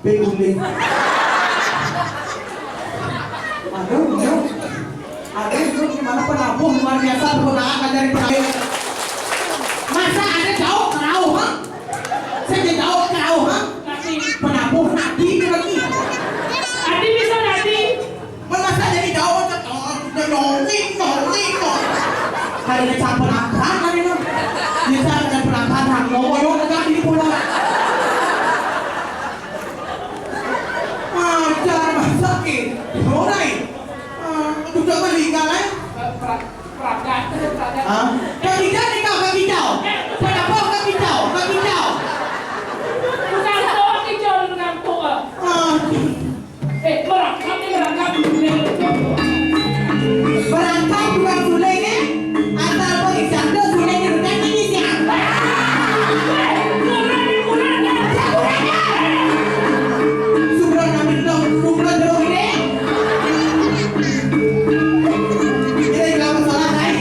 Beguling. Aduh, gimana penabuh luar biasa penggunaan dari penabung. Masa ada jauh kerau, ha? Saya jauh kerau, ha? Penabuh nadi lagi. Adi bisa nadi. Masa jadi jauh nyonging. Hari ini campur angkat hari ini. Bisa ada perangkat hang ngoyo dekat di pulau. Ajar sakit. Mulai. Udah meninggal eh? Peragat. Kaki kau. Kenapa kaki kau? Bukan tua kicau dengan tua. Merangkap Berangkat bukan sulainya. Asal pengisahnya sulainya bukan ini siapa? Subran ambil dong. Subran dong ini. Ini kalau salah saya.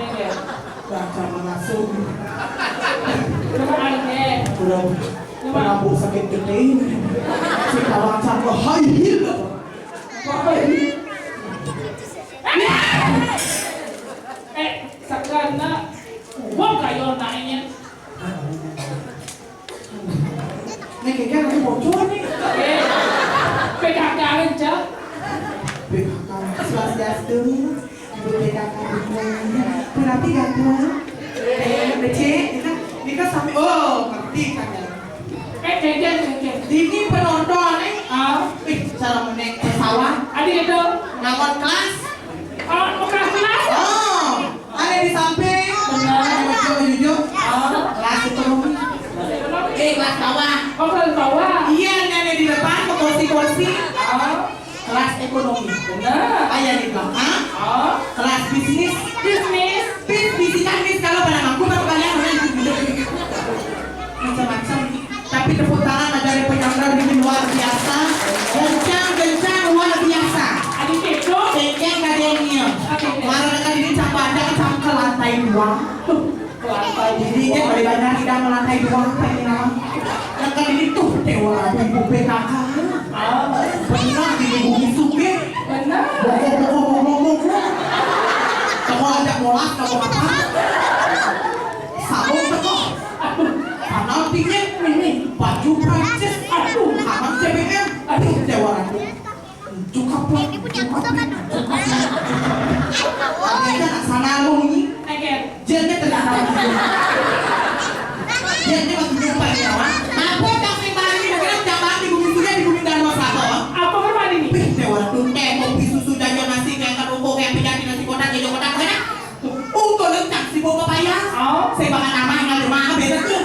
Iya. Baca mengasuk. Udah penabuh sakit gede ini. Si kawan sama high heel. Sakana uang kayo naiknya. Nih kayaknya nanti bocor nih. PKK aja. PKK Swastiastu. PKK berarti ganteng. Ini kan sampai ngerti kan ya. Ini penonton cara menaik pesawat. Ada itu. Ngangon kelas. Kelas. Ada di samping. Benar. Jujur. Kelas ekonomi. Kelas bawah. Kelas bawah. Iya, nenek di depan ke kursi-kursi. Kelas ekonomi. Benar. Ayah di belakang. Kelas bisnis. Bisikan kalau pada mampu baru kalian macam-macam. Tapi tepuk tangan dari penyandang ini luar biasa. Gencang luar biasa. Adik itu. Kencang kadangnya. Marah dekat ini sampai ada ke lantai 2. Jadi dari banyak tidak melantai 2 kayak ini nama. Dekat ini tuh dewa ibu PKK. Benar di bumi suke. Benar. Ngomong. Kamu ajak molas, kamu apa? Sabun teko. Kanal tinggi ini. Baju Prancis. Kamar CBM. Dewa ratu. Cukup lah. Adanya nak sana lu ini. Jelnya ternyata. Jelnya masih jumpa ini awak. Apa yang sing barang ini mungkin jangan di bumi sudah di bumi dan masalah. Apa berapa ini? Dewa ratu kopi susu jajan nasi kayak kerupuk kayak pijati nasi kotak jajan kotak mana? Untuk lencang si bawa papaya. Saya bakal nama yang ada rumah beda tuh.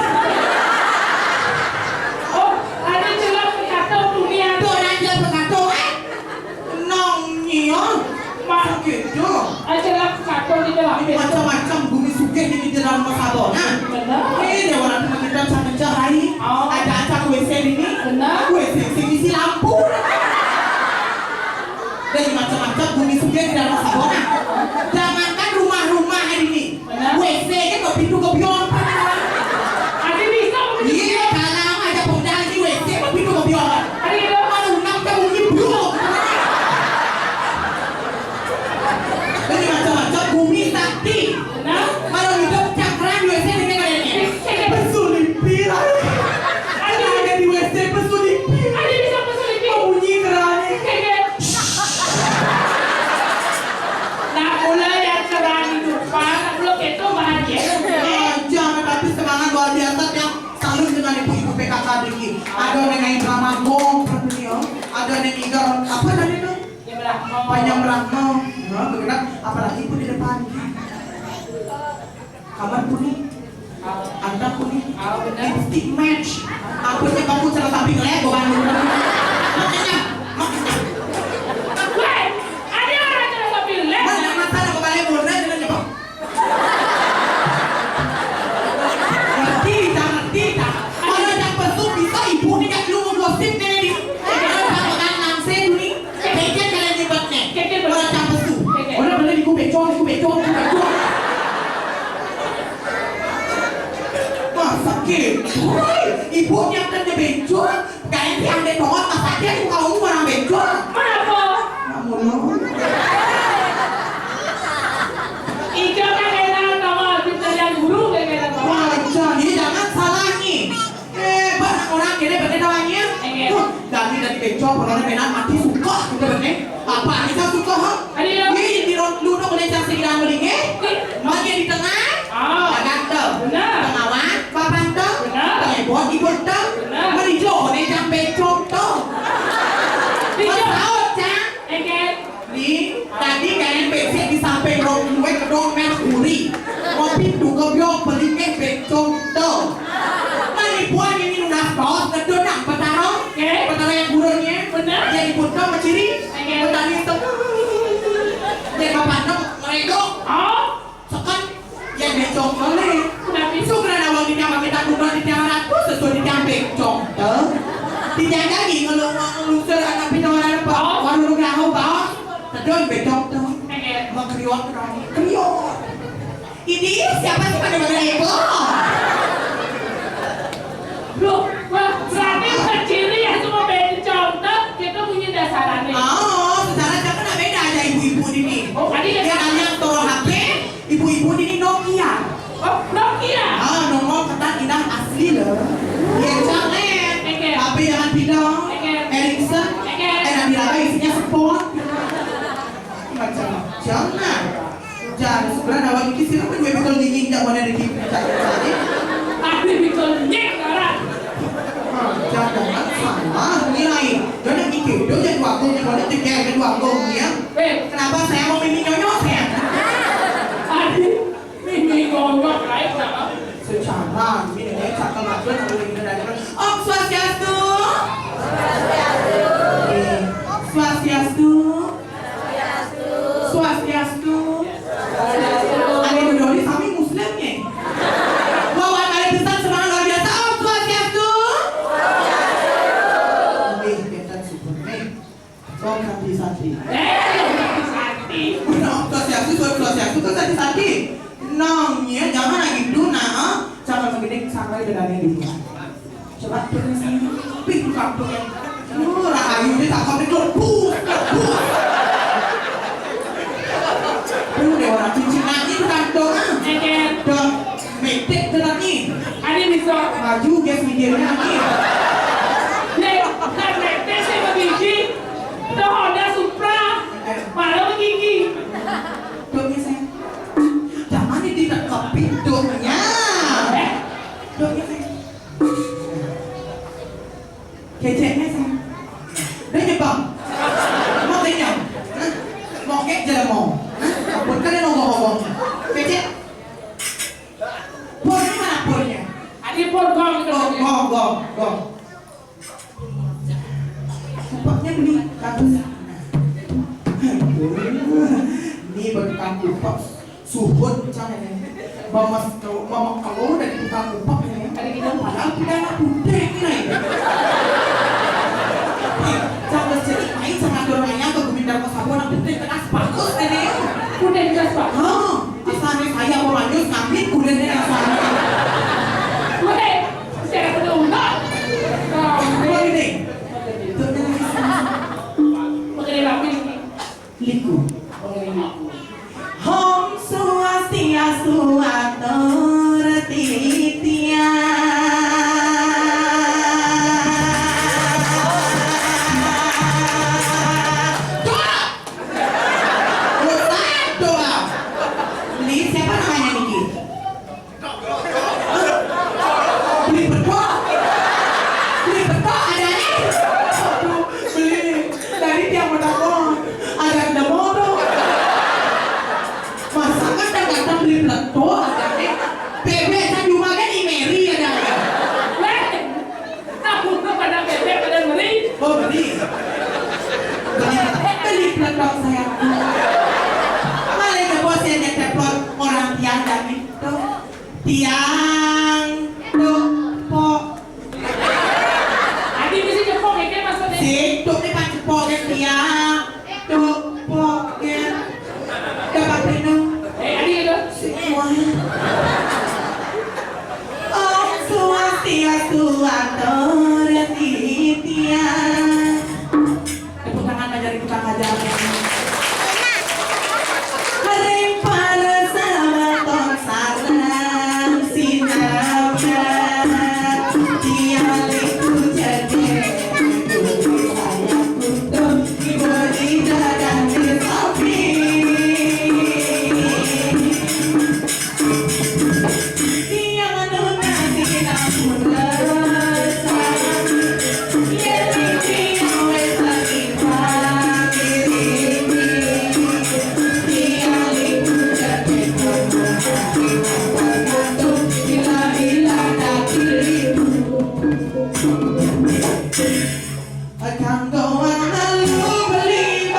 Ada jelas berkata dunia. Tuh ada berkata nong nyion. Gitu. Ada jelas berkata di dalam. Macam-macam bumi suke di dalam masabona. Benar. Ini dewa ratu kita sangat cerai. Ada acak WC ini. Benar. WC isi lampu. Dan macam-macam bumi suke di dalam masabona. Jangankan rumah-rumah ini. WC-nya ke pintu ke bion. Ada bisa. Iya, kalau ada pemuda di WC ke pintu ke bion. Ada itu. Kalau unang ke bumi bion. Jadi macam-macam bumi sakti. Benar. Kalau hidup cakran WC ini kayaknya. Bersulit pira. Ada yang drama gong seperti ini, ada yang igar apa tadi tuh? Yang berangkong. Panjang berangkong. Nah, bergerak apalagi pun di depan. Kamar pun nih. Anda pun nih. Lipstick match. Aku sih kamu cara samping lego kan. Makanya. Weh, ada orang cara sambil lek. Mana masalah kembali murna dengan coba. Ngerti tak? Kalau yang besuk bisa ibu ni kat lu gosip ni. Kalau tak nang sen ni, kecil kalian hebatnya. Kalau yang besuk. Orang boleh ikut becong. Wah sakit. Ibu yang kena becong, kalian yang ada doa tak sakit aku kau orang becong. Kenapa? Namun Ika kan enak sama kita yang guru kan enak sama. wah jadi jangan salah ni. Banyak orang kira betul doanya. Dari becong orang benar mati suka kita betul. Apa kita suka ha? Ni di lu nak boleh cari sedang boleh ke? Mari di tengah. Jangan tu. Tengah papan tu. Tengah buat ibu tu. Mari jauh ni jangan becong tu. Tahu cang? Ni tadi kalian becek di samping rong gue kedong merah kuri. Ngopi tu kebiok pelingin becong tu. Mari buat ini nunas bos kedong nak petarong. Petarong yang burungnya. Jadi putra menciri. Petani itu. Jadi papan tu mereka. Sekan yang becong boleh. Suka nak awak kita kita guna di tiang ratus sesuai di tiang becong tu. Dijaga lagi kalau lu anak pindah apa? Walau lu nak apa? Kedong becong tu. Mak kriot tu. Kriot. Ini siapa sih pada bagian itu? Loh, wah, berarti keciri yang cuma bencong tuh kita punya dasarannya. Secara jangan nak beda aja ibu-ibu ini. Oh, tadi Dia nanya toro HP, ibu-ibu ini Nokia. Oh, Nokia. Nomor ketat indah asli loh. Ya jangan. HP jangan pindah. Ericsson. Nanti lagi isinya sport. Macam jangan. Jangan sebenarnya awak ini sih apa gue betul dingin tak mana di cari. Tapi betul nyek orang. Jangan salah nilai. Jangan mikir itu jadi waktu yang boleh tiga kedua ya. Kenapa saya mau mimi nyonyot ya? Aduh, mimi ngomong lain sama. Secara ini nih cakap macam kalau ini dari Om Swastiastu. Swastiastu. Swastiastu. Ada berdua kami Muslimnya. Bawa kali besar semangat luar biasa. Om Swastiastu. Kita super nih. Om Sati. Sakti. Om Swastiastu kan Sati. Nongnya jangan lagi dulu jangan begini sampai dengan ini. Coba tulis ini. Pintu kartu yang rahayu ini tak kau itu deh orang cincin lagi bukan doang. Dong metik tenan nih. Ada bisa. Maju guys videonya nih. Nek, kan metek saya begini. Dah Honda Supra. Malah begini. Dongnya saya. Jangan ini tidak ke pintunya. Dongnya saya. Keceknya saya. Dia nyebang. Mau kenyang. Mau kek jalan mau. Pun kalian ngomong-ngomong. Kecek. Pornya mana pornya? Ada pun gong itu. Gong. Kupaknya beli katus. Ini bertukang kupak. Suhut macam ni. Mama kalau dari tukang kupak ni, ada kita padahal kita nak putih ni. Jangan sedih main sama dorangnya atau kumindar ke sabun nak putih kenas bagus ni. Kuda jelas pak. Asalnya saya mau lanjut ngambil kudanya yang sana. Weh, saya perlu nak. Apa ini? Mengenai rapi ini. Liku. Mengenai liku. Om Swastiastu atur titian. Doa. Ini siapa namanya Niki? tiang tepok Adi mesti cepok kayak maksudnya. situk nih pak cepok ke tiang tepok ke dapat minum Adi gitu. semua Om Swastiastu atur tiang tepuk tangan ngajarin tukang ngajar Haring para sahabat sarang sinapnya tialiku jadi saya untuk diberi dan disapi yang nuna tidak merasa yang tidak lagi Akan doang lalu beli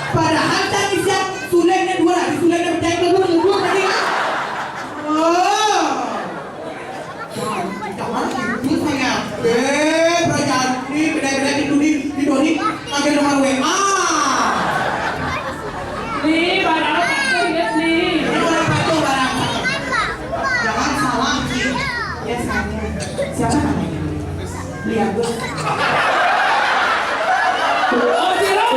Padahal tadi siap sulengnya dua lagi, sulengnya berjaya dua tadi. Oh, jangan itu saya. Perjalanan ini beda-beda di doni, pakai nomor WA. Nih, barang apa tuh lihat nih. Nomor satu barang. Jangan salah sih. Ya saya. Siapa namanya? Lihat gue. Oh, Siro.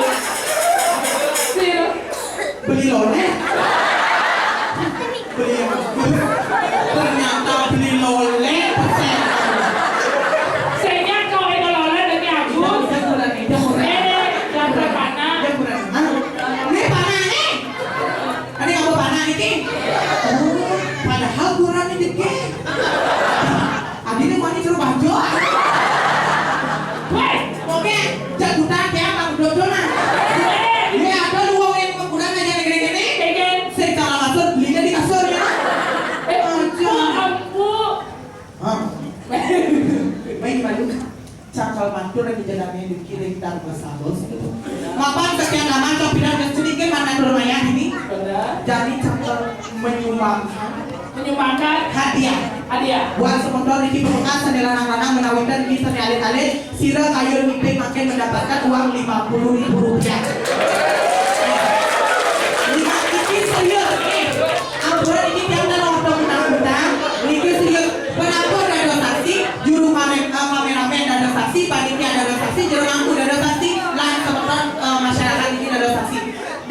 Siro. Beli lolet. Ternyata beli lolet persen. Saya kau ekololnya dari aku. Yang berpana. Ini panah nih. Ada yang mau panah ini. Oh, padahal kurang ini dikit. Adi ini mau disuruh baju. Weh, Oke, jagutan ya Bang Dodona. Ini ada luang yang menggunakan aja negeri-negeri. kayak Secara kasur belinya di kasur ya. Baik maju cakal mantur yang dijadinya di kiri kita bersabos gitu. Mapan sekian lama copiran dan sedikit mana lumayan ini. Jadi cakal menyumbangkan hadiah buat sementara ini perusahaan sendiri lanang-lanang menawarkan di seni alit-alit sira kayu mimpi makin mendapatkan uang 50.000 rupiah. Lima ini serius ampuran ini tiang dan orang undang-undang ini serius penapor dan saksi juru kameramen dan saksi panitia dan saksi juru lampu dan saksi lain sementara masyarakat ini dan saksi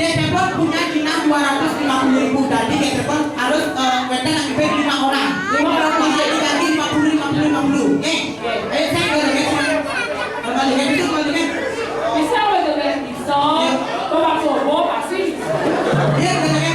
DP Pon punya dinah 250.000 jadi DP Pon harus wedan yang diberi 5 orang bisa diganti 50 saya kembali itu bisa betul kan? Bisa. Bapak Sobo pasti. dia kembali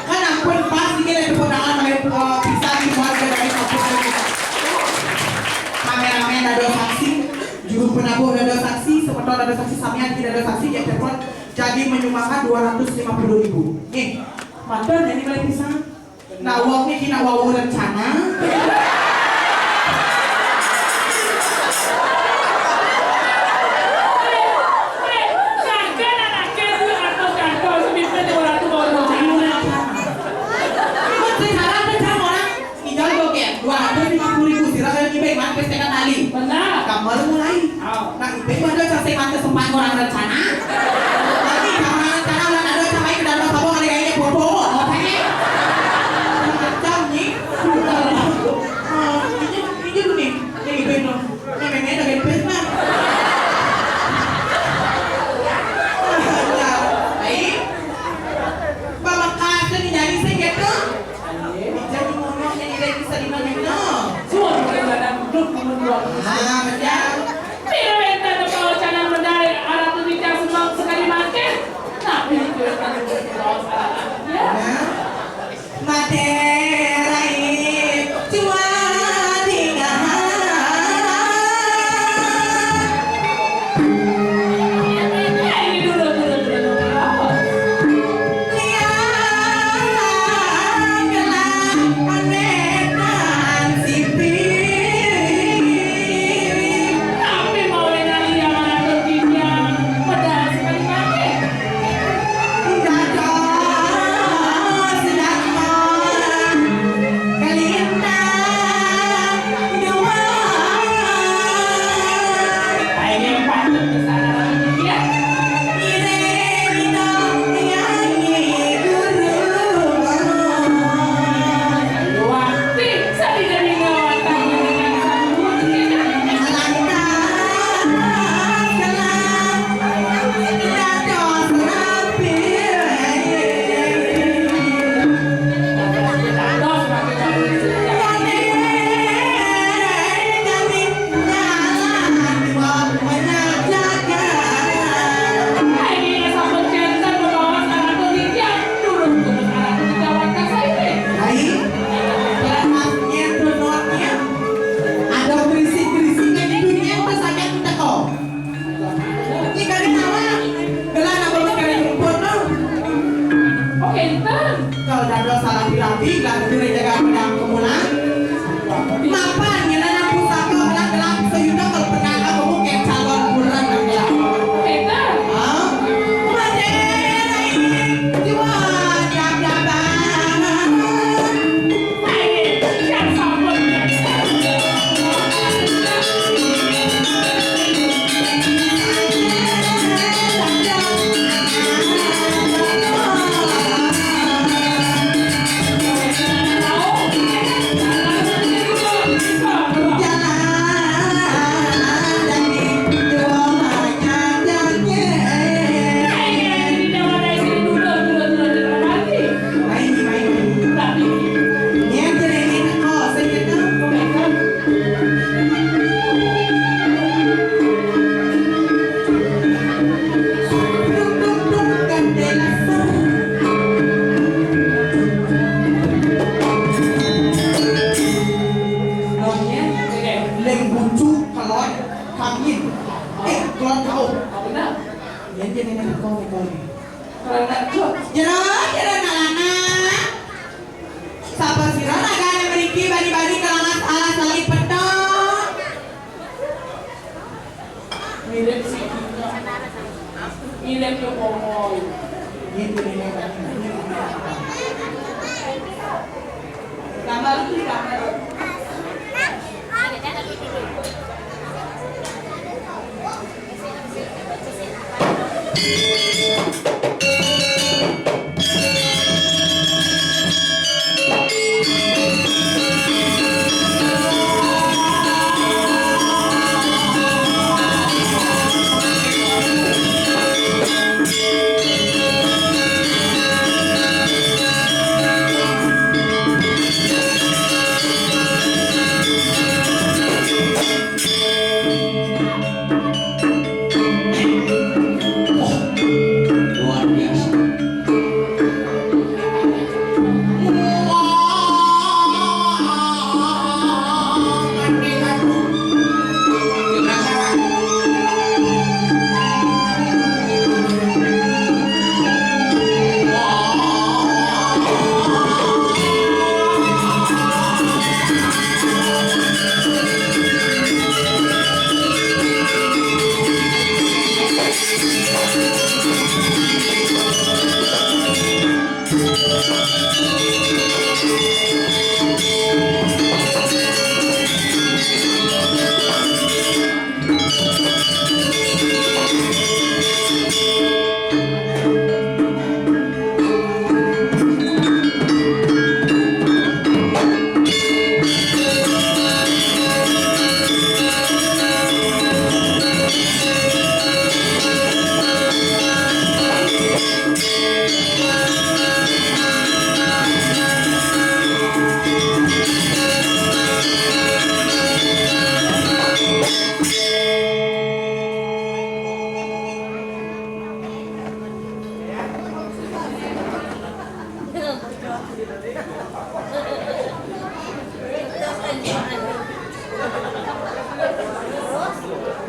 Kan ampun pas dikit ada pemandangan bisa dibuat dari kameramen ada saksi, juru penabuh ada saksi, sementara ada saksi Samian tidak ada saksi yang telepon jadi menyumbangkan 250.000. Nih, mantan jadi balik pisang. Nah, uangnya kita wawu rencana. Benar. Kamar mulai. Nah, itu ada selesai mata sempat orang rencana. Tapi kamar rencana udah ada sampai ke dalam sabong ada kayaknya bobo. Oke. Macam ni. Ini dulu nih. Ini benar. Ini memang ada bed mah. Baik. Bapak kasih ni jadi saya gitu. Jadi ngomong yang ini bisa dimana? Semua kita dalam grup kemudian. Ah, betul. Tidak ada kalau jangan menarik arah tujuan semang sekali makan. Nah,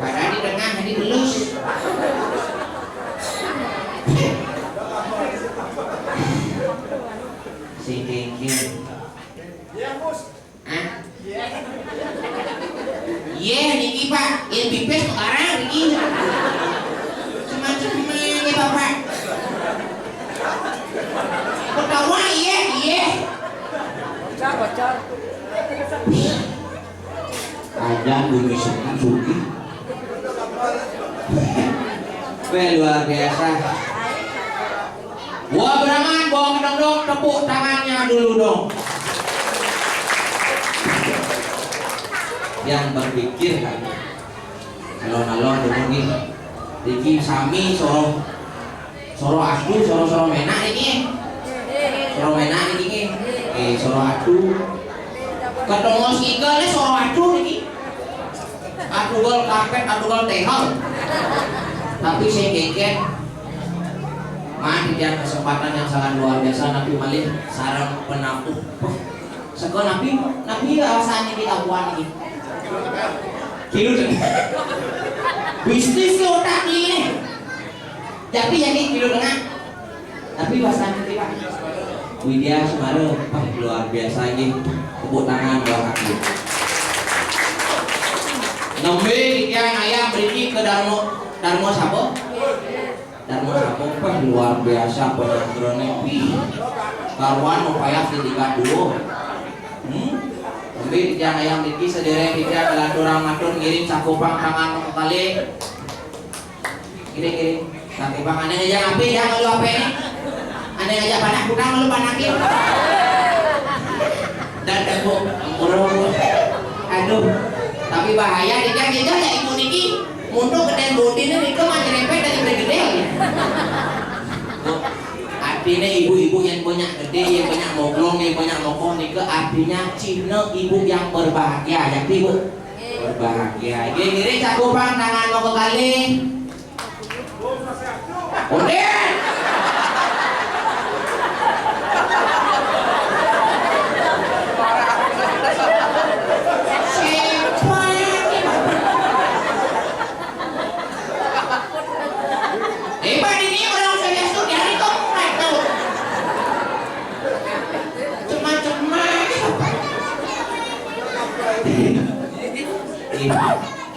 Padahal di tengah ini belus. Si Kiki. Hah? Iya, niki Pak. Yang pipis sekarang niki. Semacam ini Bapak. Ketawa iya. Bocor. Ada bunyi suki. Luar biasa. Wah berangan, bawa kedong dong, tepuk tangannya dulu dong. Yang berpikir kan, alon-alon dulu nih. Diki sami soro aku, soro menak ini. Soro menak ini. Soro aku. Ketemu iga le soro aku ini. Aku gol kapet, aku gol tehol. Tapi saya keket. Dia kesempatan yang sangat luar biasa. Nabi malih sarang penampung. Seko nabi rasanya kita buat ini. Kilo bisnis ke otak ini. Tapi yang ini kilo tengah. Tapi bahasanya kita Widya Sumaro luar biasa ini. Tepuk tangan buat kaki. Nembe yang ayam beri ke Darmo Sabo. Darmo Sabo luar biasa penyanderane karuan upaya tingkat dulu. Nembe yang ayam beri sederek tidak kelanturang matur ngirim cakupang tangan kali. Kirim cakupang aneh aja api ya kalau apa ini. Aneh aja panak kudang lu panakin. Dan bu aduh. Tapi bahaya dia ya ibu niki mundur gede bodine niki mah nyerempet dari gede. Artinya ibu-ibu yang banyak gede, yang banyak moglong, yang banyak mokong niki artinya Cina ibu yang berbahagia, ya ibu. Berbahagia. Gini cakupang tangan mau ke kali. Udah.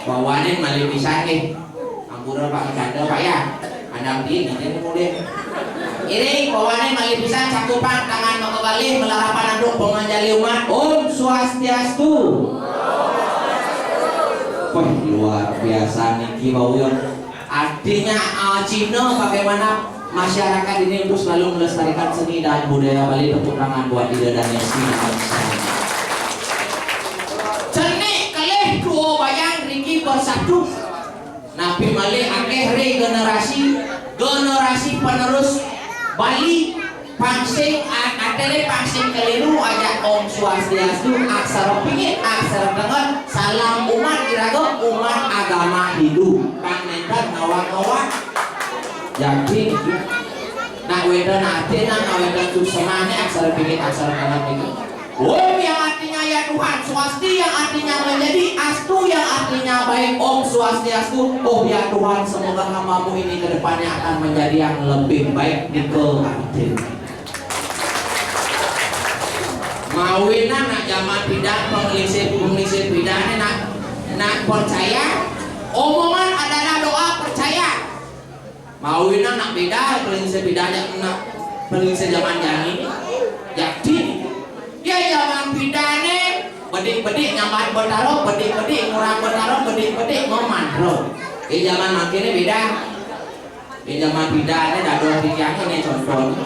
Bawanin malih pisah nih. Ampura Pak Canda Pak ya. Andang ini mulai. Ini bawanin malih pisah cakupang tangan mau kembali melarapan aduk penganjali umat. Om Swastiastu. Wah luar biasa nih Bauyon. Artinya Cina bagaimana masyarakat ini untuk selalu melestarikan seni dan budaya Bali. Tepuk tangan buat Ida dan Yesi. Bayang Riki bersatu Nabi Malik akhir generasi penerus Bali pangsing atele pangsing keliru aja Om Swastiastu aksara pingit aksara dengar salam umat iraga umat agama Hindu kang nendan ngawak-ngawak jadi nak wedan artinya nak wedan susemane aksara pingit aksara dengar itu Om yang artinya ya Tuhan, Swasti yang artinya menjadi, Astu yang artinya baik. Om Swastiastu, oh ya Tuhan, semoga hamba-Mu ini ke depannya akan menjadi yang lebih baik di keartin. Mawina nak zaman pindah pengisi pindah nak percaya. Omongan adalah doa percaya. Mawina nak pindah pengisi pindahnya nak pengisi zaman ini. Jadi ya zaman pidane bedik-bedik nyaman bertaruh, bedik-bedik ngurang bertaruh, bedik-bedik ngomandro. Di zaman makine beda. Di zaman pidane dado tiang ini contoh.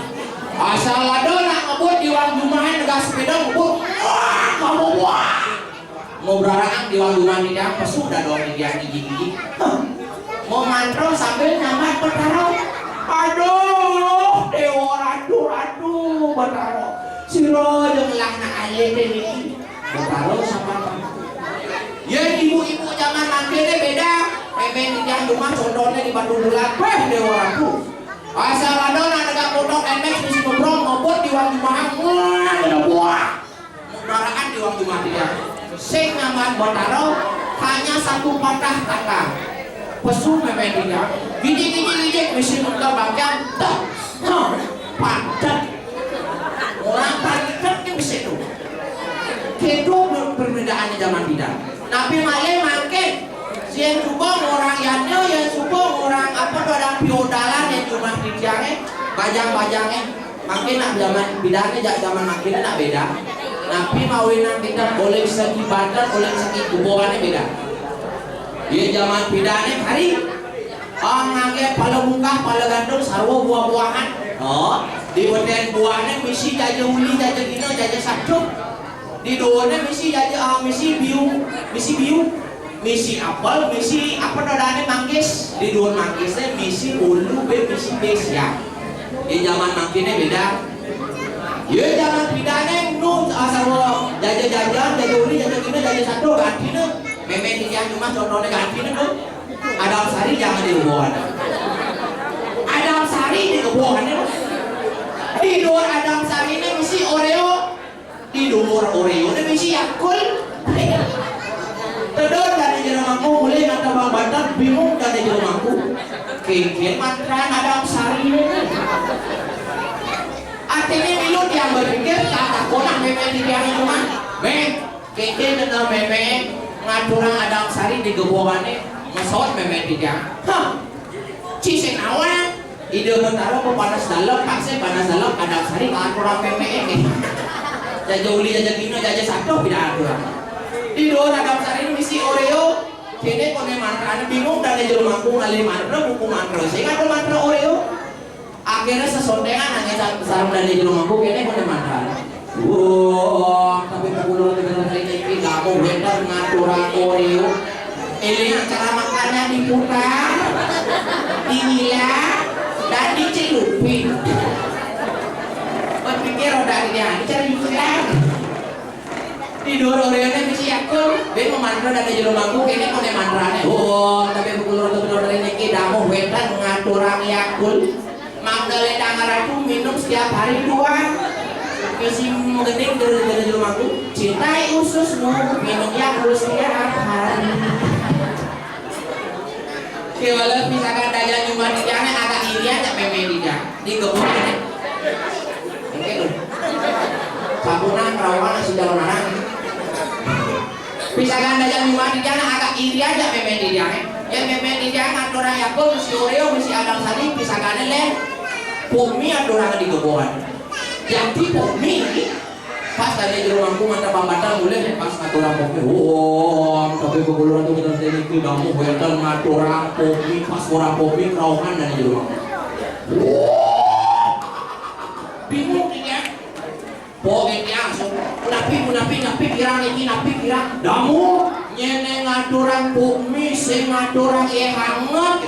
Asal ado nak ngebut di wang jumahan gas sepeda ngebut. Kamu wah. Mau berarang di wang jumahan tiang pesu dado tiang gigi-gigi. Mau mandro sambil nyaman bertaruh. Aduh, dewa ratu bertaruh. Siro yang lah nak ayat ini bertaruh sama ya ibu-ibu zaman manggilnya beda memang yang rumah contohnya di Bandung Bulan dewa ratu asal ada negara kodok MX di Simebrong ngobot di wang jumahan ada buah mudaraan di wang jumahan dia sing ngaman botaro hanya satu patah kata. Pesu memedinya. Gini mesti muka bagian tak. Padat. Orang padat kan bisa itu. Itu perbedaannya zaman tidak. Nabi Malay makin yang juga orang yanyo, yang juga orang apa orang piodalan yang cuma dijangan bajang-bajangnya. Makin nak zaman bidangnya zaman makin nak beda. Nabi mawinan kita boleh segi badan, boleh segi kuburannya beda. Dia zaman bidangnya hari ngangge pala bungkah, pala gandum, sarwa buah-buahan. Oh, di badan buahnya misi jaja uli, jaja gino, jaja sakcuk. Di doanya misi jaja misi biu, misi apel, misi apa namanya manggis. Di doan manggisnya misi ulu, misi besia. Di zaman makinnya beda. Ya zaman bidangnya nu sarwa jaja uli, jaja gino, jaja sakcuk ganti nu. Memang dia cuma contohnya ganti nu. Adam Sari jangan diubuhan. Adam Sari diubuhan. Di luar Adam Sari ini mesti Oreo. Di luar Oreo ini mesti Yakult. Tedor dari jeruk mangku mulai kata bang Batak bingung dari jeruk mangku. Kikin matran Adam Sari. Artinya milut yang berpikir kata konak memang di dia cuma. Kikin dan memang ngaturan Adam Sari di gebuhannya. Masot memang tidak. Ciseng awal ide mentara ko panas dalam, paksa panas dalam Adam Sari aturan PPE. Jaja uli, jaja gino, jaja satu tidak aturan. Di luar Adam Sari misi Oreo. Kini kone mantra bingung dan jero mampu ngalih mantra buku mantra. Sehingga ada mantra Oreo. Akhirnya sesondengan hanya sarung dan jero mampu kini kone mantra. Tapi pukul dengan ini kamu benar ngaturan Oreo. Ini acara makannya diputar, dimilah, dan dicelupin. Berpikir roda dia, dicari putar. Tidur Oreonya misi Yakult, dia memantra dan jero mangku kayaknya kone mantranya. Tapi pukul roda dari ini damu wetan ngaturang Yakult. Magdalena Tangaratu minum setiap hari 2. Misi menggening dari jero mangku. Cintai ususmu, minum Yakult setiap hari. Kalau misalkan daya cuma di jangan agak iri aja memang di kebun ini. Oke loh. Sabunan perawan sudah orang. Misalkan daya cuma di jangan agak iri aja memang di jangan. Ya memang di jangan orang Yakult mesti Oreo mesti Adam Sari misalkan le pumi ada orang di kebun. Jadi pumi pas tadi di rumahku mata pambatan boleh pas ngaturang kopi. Tapi peguluran itu kita sini tidak mau betul ngaturang kopi pas orang kopi kerauhan dan di rumah. Bingung ya. Pokoknya napi kirang ini napi kirang. Damu nyene ngaturang kopi sing ngaturang hangat.